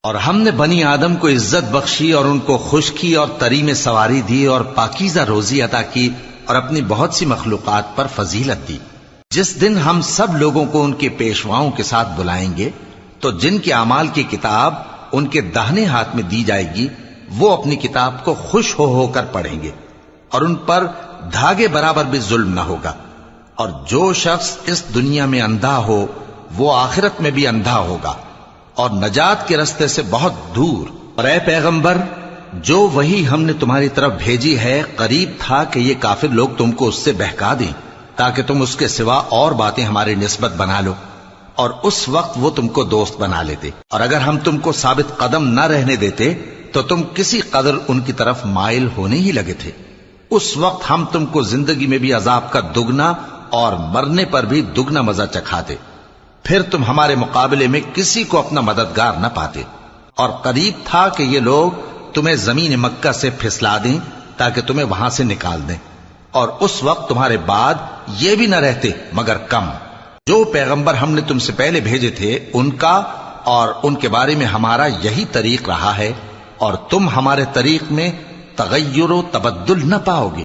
اور ہم نے بنی آدم کو عزت بخشی اور ان کو خشکی اور تری میں سواری دی اور پاکیزہ روزی عطا کی اور اپنی بہت سی مخلوقات پر فضیلت دی۔ جس دن ہم سب لوگوں کو ان کے پیشواؤں کے ساتھ بلائیں گے تو جن کے اعمال کی کتاب ان کے داہنے ہاتھ میں دی جائے گی وہ اپنی کتاب کو خوش ہو کر پڑھیں گے، اور ان پر دھاگے برابر بھی ظلم نہ ہوگا۔ اور جو شخص اس دنیا میں اندھا ہو وہ آخرت میں بھی اندھا ہوگا اور نجات کے رستے سے بہت دور۔ اور اے پیغمبر، جو وہی ہم نے تمہاری طرف بھیجی ہے قریب تھا کہ یہ کافر لوگ تم کو اس سے بہکا دیں تاکہ تم اس کے سوا اور باتیں ہماری نسبت بنا لو، اور اس وقت وہ تم کو دوست بنا لیتے۔ اور اگر ہم تم کو ثابت قدم نہ رہنے دیتے تو تم کسی قدر ان کی طرف مائل ہونے ہی لگے تھے۔ اس وقت ہم تم کو زندگی میں بھی عذاب کا دگنا اور مرنے پر بھی دگنا مزہ چکھاتے، پھر تم ہمارے مقابلے میں کسی کو اپنا مددگار نہ پاتے۔ اور قریب تھا کہ یہ لوگ تمہیں زمین مکہ سے پھسلا دیں تاکہ تمہیں وہاں سے نکال دیں، اور اس وقت تمہارے بعد یہ بھی نہ رہتے مگر کم۔ جو پیغمبر ہم نے تم سے پہلے بھیجے تھے ان کا اور ان کے بارے میں ہمارا یہی طریق رہا ہے، اور تم ہمارے طریق میں تغیر و تبدل نہ پاؤ گے۔